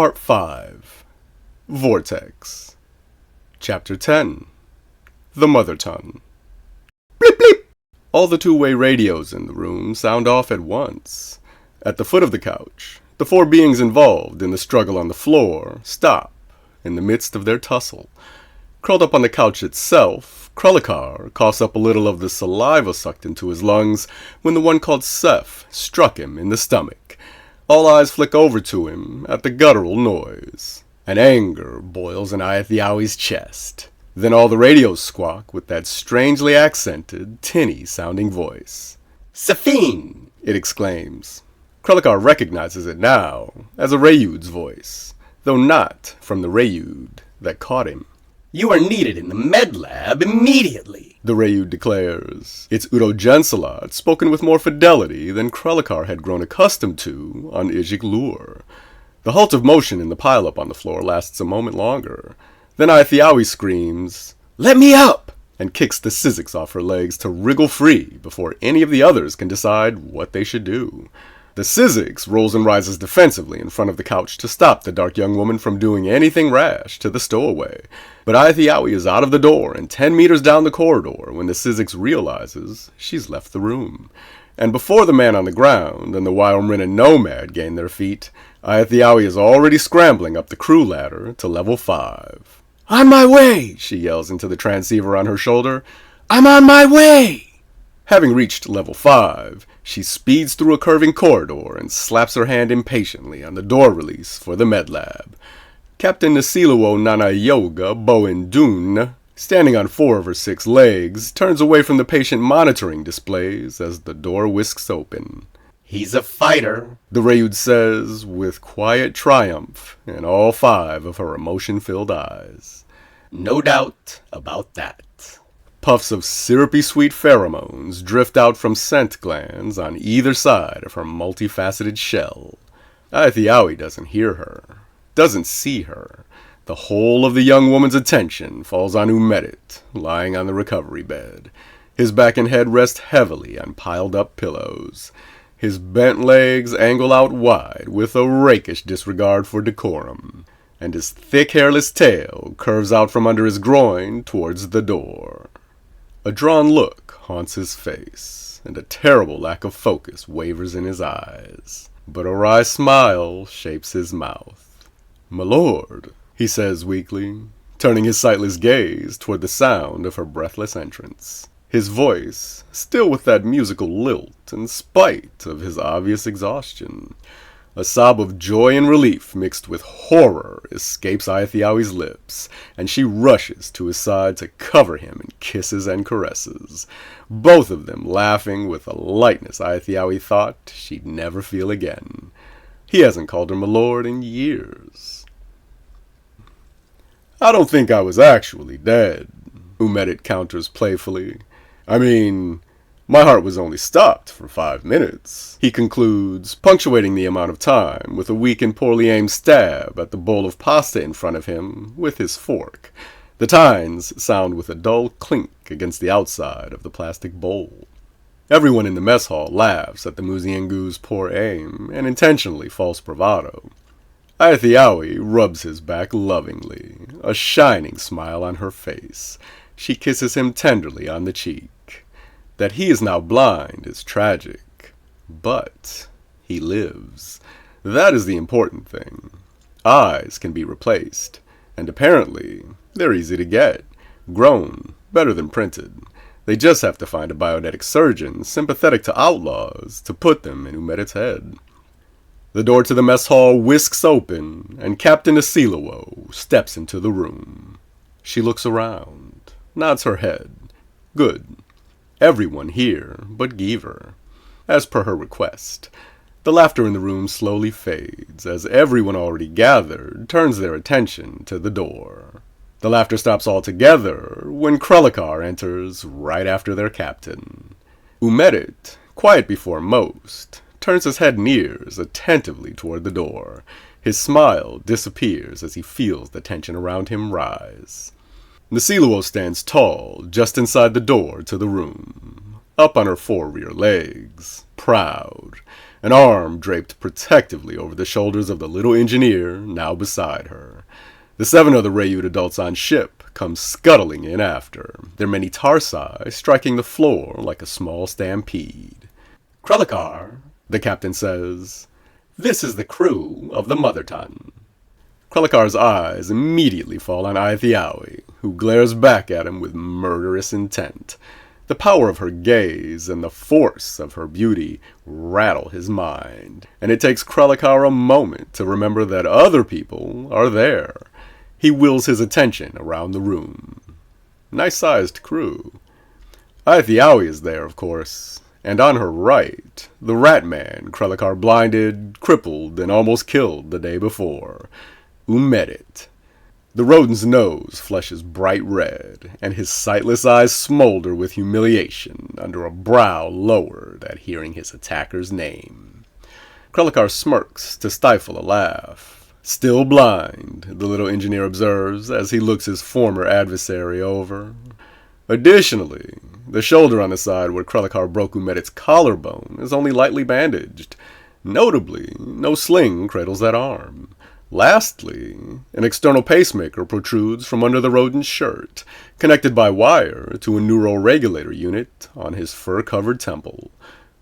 Part 5. Vortex. Chapter 10. The Mother Tongue. Bleep bleep! All the two-way radios in the room sound off at once. At the foot of the couch, the four beings involved in the struggle on the floor stop in the midst of their tussle. Curled up on the couch itself, Krullikar coughs up a little of the saliva sucked into his lungs when the one called Seth struck him in the stomach. All eyes flick over to him at the guttural noise, and anger boils in Ayathyawi's chest. Then all the radios squawk with that strangely accented, tinny-sounding voice. "Safine!" it exclaims. Krullikar recognizes it now as a Rayud's voice, though not from the Rayud that caught him. "You are needed in the med lab immediately," the Rayud declares. It's Udo-Gensalot, spoken with more fidelity than Krullikar had grown accustomed to on Ijik Lur. The halt of motion in the pile-up on the floor lasts a moment longer. Then Ayathyawi screams, "Let me up!" and kicks the Sizzix off her legs to wriggle free before any of the others can decide what they should do. The Sizzix rolls and rises defensively in front of the couch to stop the dark young woman from doing anything rash to the stowaway. But Ayathyawi is out of the door and 10 meters down the corridor when the Sizzix realizes she's left the room. And before the man on the ground and the Wyomrin Nomad gain their feet, Ayathyawi is already scrambling up the crew ladder to level 5. "On my way!" she yells into the transceiver on her shoulder. "I'm on my way!" Having reached level 5, she speeds through a curving corridor and slaps her hand impatiently on the door release for the med lab. Captain Nasiluo Nanayoga Bowen Dun, standing on 4 of her 6 legs, turns away from the patient monitoring displays as the door whisks open. "He's a fighter," the Rayud says with quiet triumph in all 5 of her emotion-filled eyes. "No doubt about that." Puffs of syrupy sweet pheromones drift out from scent glands on either side of her multifaceted shell. Ayathyawi doesn't hear her, doesn't see her. The whole of the young woman's attention falls on Umedit, lying on the recovery bed. His back and head rest heavily on piled-up pillows. His bent legs angle out wide with a rakish disregard for decorum, and his thick hairless tail curves out from under his groin towards the door. A drawn look haunts his face, and a terrible lack of focus wavers in his eyes. But a wry smile shapes his mouth. "My lord," he says weakly, turning his sightless gaze toward the sound of her breathless entrance. His voice, still with that musical lilt in spite of his obvious exhaustion. A sob of joy and relief mixed with horror escapes Ayathyawi's lips, and she rushes to his side to cover him in kisses and caresses, both of them laughing with a lightness Ayathyawi thought she'd never feel again. He hasn't called her my lord in years. "I don't think I was actually dead," Umedit counters playfully. "I mean, my heart was only stopped for 5 minutes," he concludes, punctuating the amount of time with a weak and poorly aimed stab at the bowl of pasta in front of him with his fork. The tines sound with a dull clink against the outside of the plastic bowl. Everyone in the mess hall laughs at the Muziengu's poor aim and intentionally false bravado. Ayathyawi rubs his back lovingly, a shining smile on her face. She kisses him tenderly on the cheek. That he is now blind is tragic, but he lives. That is the important thing. Eyes can be replaced, and apparently they're easy to get. Grown, better than printed. They just have to find a bionetic surgeon sympathetic to outlaws to put them in Umedit's head. The door to the mess hall whisks open, and Captain Nasiluo steps into the room. She looks around, nods her head. Good. Everyone here but Geever, as per her request. The laughter in the room slowly fades as everyone already gathered turns their attention to the door. The laughter stops altogether when Krullikar enters right after their captain. Umedit, quiet before most, turns his head and ears attentively toward the door. His smile disappears as he feels the tension around him rise. Nasiluo stands tall, just inside the door to the room, up on her 4 rear legs, proud. an arm draped protectively over the shoulders of the little engineer now beside her. The 7 other Rayud adults on ship come scuttling in after, their many tarsi striking the floor like a small stampede. Krellikar, The captain says, this is the crew of the Mother Ton. Krellikar's eyes immediately fall on Aithiawi, who glares back at him with murderous intent. The power of her gaze and the force of her beauty rattle his mind, and it takes Krellikar a moment to remember that other people are there. He wheels his attention around the room. Nice-sized crew. Aithiawi is there, of course, and on her right, the rat man Krellikar blinded, crippled, and almost killed the day before. Umedit. The rodent's nose flushes bright red, and his sightless eyes smolder with humiliation under a brow lowered at hearing his attacker's name. Krellikar smirks to stifle a laugh. Still blind, the little engineer observes as he looks his former adversary over. Additionally, the shoulder on the side where Krellikar broke Umedit's collarbone is only lightly bandaged. Notably, no sling cradles that arm. Lastly, an external pacemaker protrudes from under the rodent's shirt, connected by wire to a neuroregulator unit on his fur-covered temple.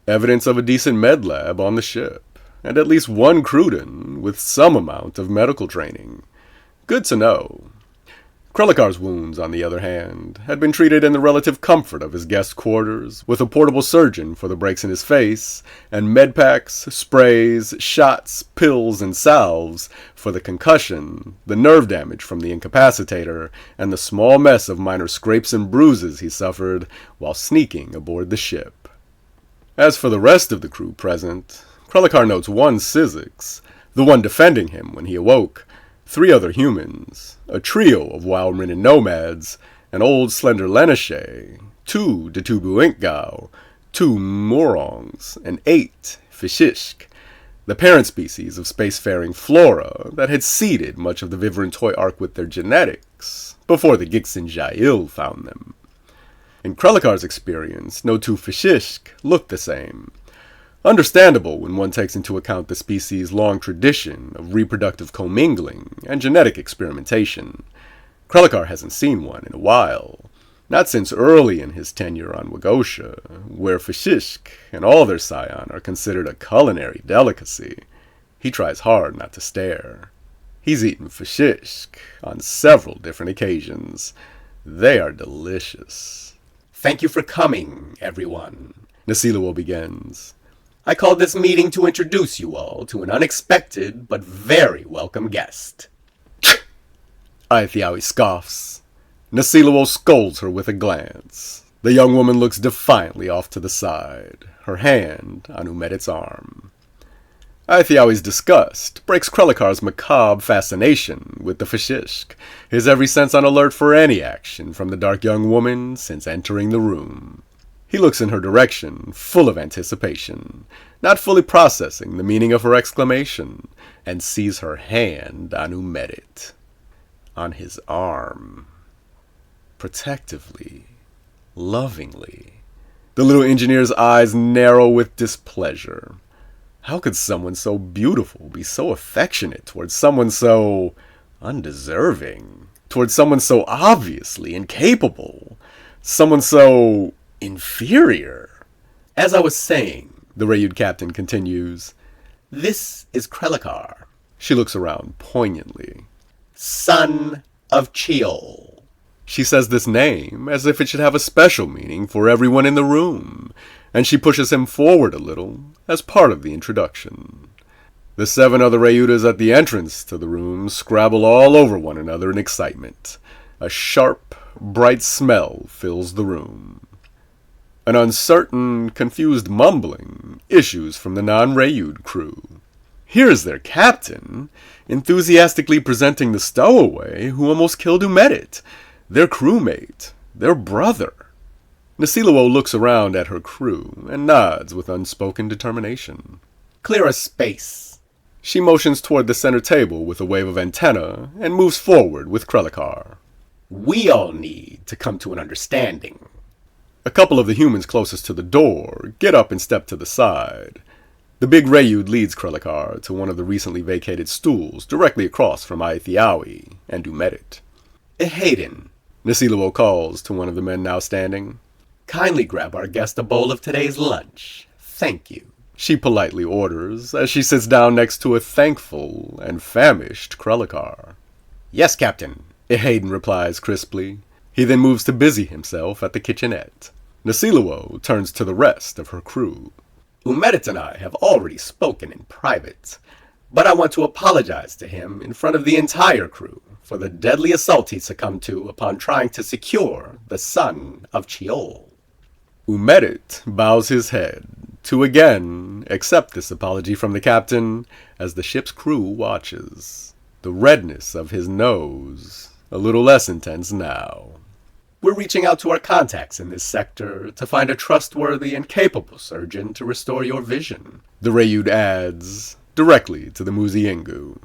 Evidence of a decent med lab on the ship, and at least one Cruden with some amount of medical training. Good to know. Krellikar's wounds, on the other hand, had been treated in the relative comfort of his guest quarters, with a portable surgeon for the breaks in his face, and medpacks, sprays, shots, pills, and salves for the concussion, the nerve damage from the incapacitator, and the small mess of minor scrapes and bruises he suffered while sneaking aboard the ship. As for the rest of the crew present, Krellikar notes one Sizzix, the one defending him when he awoke, 3 other humans, a trio of wild-ridden nomads, an old slender Lenishe, 2 Detubu Inkgao, 2 Morongs, and 8 Fishishk, the parent species of spacefaring flora that had seeded much of the Vivran toy arc with their genetics before the Gixin Jail found them. In Krellikar's experience, no 2 Fishishk looked the same. Understandable when one takes into account the species' long tradition of reproductive commingling and genetic experimentation. Krellikar hasn't seen one in a while, not since early in his tenure on Wagosha, where Fishishk and all their scion are considered a culinary delicacy. He tries hard not to stare. He's eaten Fishishk on several different occasions. They are delicious. Thank you for coming, everyone. Nasiluo begins. I called this meeting to introduce you all to an unexpected but very welcome guest. Aithiawi scoffs. Nasiluo scolds her with a glance. The young woman looks defiantly off to the side, her hand on Umedit's arm. Aithiawi's disgust breaks Krellikar's macabre fascination with the Fishishk, his every sense on alert for any action from the dark young woman since entering the room. He looks in her direction, full of anticipation, not fully processing the meaning of her exclamation, and sees her hand on Umedit, on his arm, protectively, lovingly. The little engineer's eyes narrow with displeasure. How could someone so beautiful be so affectionate towards someone so undeserving, towards someone so obviously incapable, someone so inferior? As I was saying, the Rayud captain continues, this is Krellikar, she looks around poignantly, son of Chiol. She says this name as if it should have a special meaning for everyone in the room, and she pushes him forward a little as part of the introduction. The 7 other Rayudas at the entrance to the room scrabble all over one another in excitement. A sharp, bright smell fills the room. An uncertain, confused mumbling issues from the non-Rayud crew. Here's their captain, enthusiastically presenting the stowaway who almost killed Umedit, their crewmate, their brother. Nasiluo looks around at her crew and nods with unspoken determination. Clear a space. She motions toward the center table with a wave of antenna and moves forward with Krellikar. We all need to come to an understanding. A couple of the humans closest to the door get up and step to the side. The big Rayud leads Krelikar to one of the recently vacated stools directly across from Aithiawi and Umedit. Hayden, Nasiluo calls to one of the men now standing. kindly grab our guest a bowl of today's lunch. Thank you. She politely orders as she sits down next to a thankful and famished Krelikar. Yes, Captain. Hayden replies crisply. He then moves to busy himself at the kitchenette. Nasiluo turns to the rest of her crew. Umedit and I have already spoken in private, but I want to apologize to him in front of the entire crew for the deadly assault he succumbed to upon trying to secure the son of Chiol. Umedit bows his head to again accept this apology from the captain as the ship's crew watches. The redness of his nose a little less intense now. We're reaching out to our contacts in this sector to find a trustworthy and capable surgeon to restore your vision. The Rayud adds, directly to the Muziengu.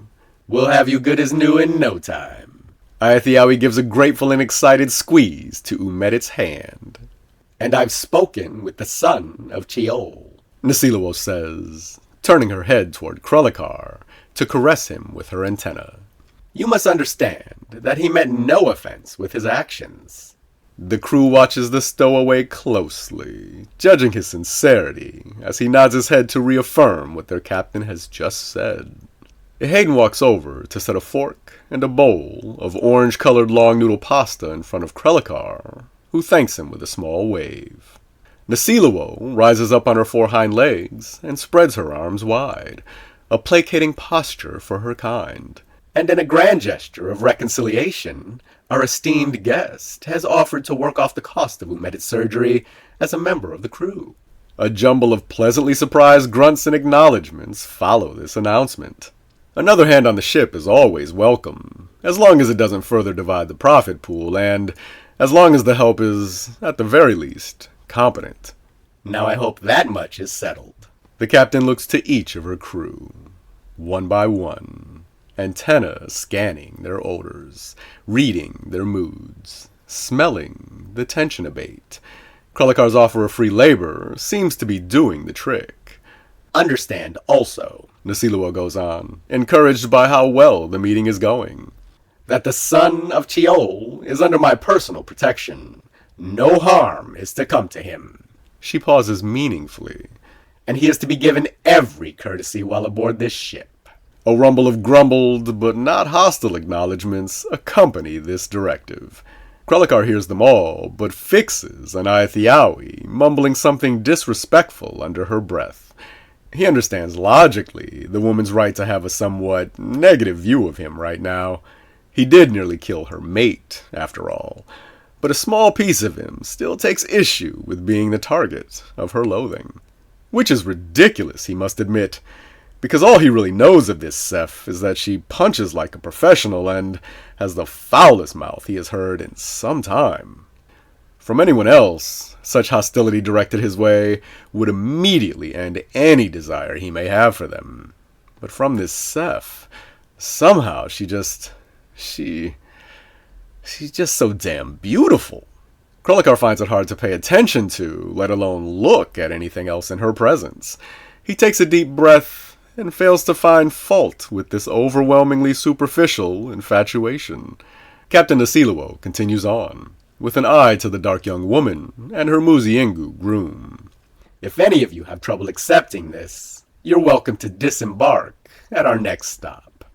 We'll have you good as new in no time. Aithiawi gives a grateful and excited squeeze to Umedit's hand. And I've spoken with the son of Chiol, Nasiluo says, turning her head toward Krelikar to caress him with her antenna. You must understand that he meant no offense with his actions. The crew watches the stowaway closely, judging his sincerity as he nods his head to reaffirm what their captain has just said. Hayden walks over to set a fork and a bowl of orange-colored long noodle pasta in front of Krelikar, who thanks him with a small wave. Nasiluo rises up on her four hind legs and spreads her arms wide, a placating posture for her kind. And in a grand gesture of reconciliation, our esteemed guest has offered to work off the cost of Umedit's surgery as a member of the crew. A jumble of pleasantly surprised grunts and acknowledgments follow this announcement. Another hand on the ship is always welcome, as long as it doesn't further divide the profit pool, and as long as the help is, at the very least, competent. Now I hope that much is settled. The captain looks to each of her crew, one by one, antenna scanning their odors, reading their moods, smelling the tension abate. Krelikar's offer of free labor seems to be doing the trick. Understand also, Nasiluo goes on, encouraged by how well the meeting is going, that the son of Chiol is under my personal protection. No harm is to come to him. She pauses meaningfully. And he is to be given every courtesy while aboard this ship. A rumble of grumbled, but not hostile acknowledgments accompany this directive. Krelikar hears them all, but fixes on Aithiawi, mumbling something disrespectful under her breath. He understands logically the woman's right to have a somewhat negative view of him right now. He did nearly kill her mate, after all, but a small piece of him still takes issue with being the target of her loathing. Which is ridiculous, he must admit, because all he really knows of this Seth is that she punches like a professional and has the foulest mouth he has heard in some time. From anyone else, such hostility directed his way would immediately end any desire he may have for them. But from this Seth, somehow she's just so damn beautiful. Krelikar finds it hard to pay attention to, let alone look at anything else in her presence. He takes a deep breath and fails to find fault with this overwhelmingly superficial infatuation. Captain Nasiluo continues on, with an eye to the dark young woman and her Muziengu groom. If any of you have trouble accepting this, you're welcome to disembark at our next stop.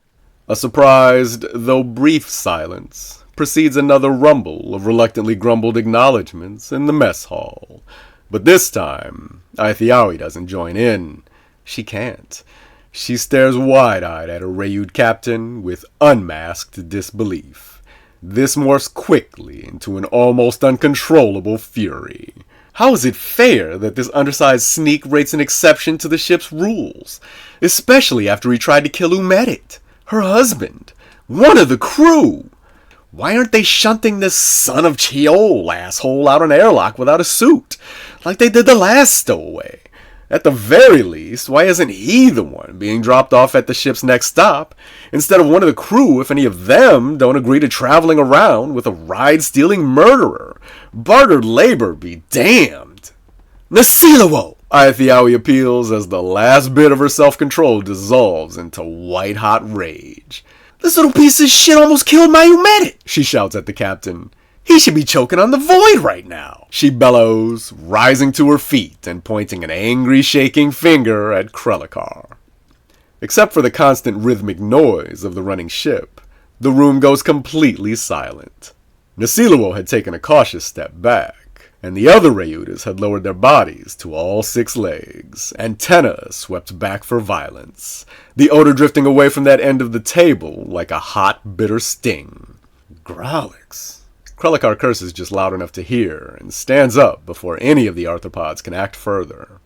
A surprised, though brief silence precedes another rumble of reluctantly grumbled acknowledgments in the mess hall. But this time, Aithiawi doesn't join in. She can't. She stares wide-eyed at her Rayud captain with unmasked disbelief. This morphs quickly into an almost uncontrollable fury. How is it fair that this undersized sneak rates an exception to the ship's rules? Especially after he tried to kill Umedit, her husband, one of the crew. Why aren't they shunting this son of Chiol asshole out an airlock without a suit, like they did the last stowaway? At the very least, why isn't he the one being dropped off at the ship's next stop, instead of one of the crew if any of them don't agree to traveling around with a ride-stealing murderer? Bartered labor be damned. Nasiluo! Ayatheowy appeals as the last bit of her self-control dissolves into white-hot rage. This little piece of shit almost killed my Umedet, She shouts at the captain. He should be choking on the void right now. She bellows, rising to her feet and pointing an angry shaking finger at Krellikar. Except for the constant rhythmic noise of the running ship, the room goes completely silent. Nasiluo had taken a cautious step back, and the other Rayudas had lowered their bodies to all 6 legs, antennae swept back for violence, the odor drifting away from that end of the table like a hot, bitter sting. Growlix. Krellikar curses just loud enough to hear, and stands up before any of the arthropods can act further.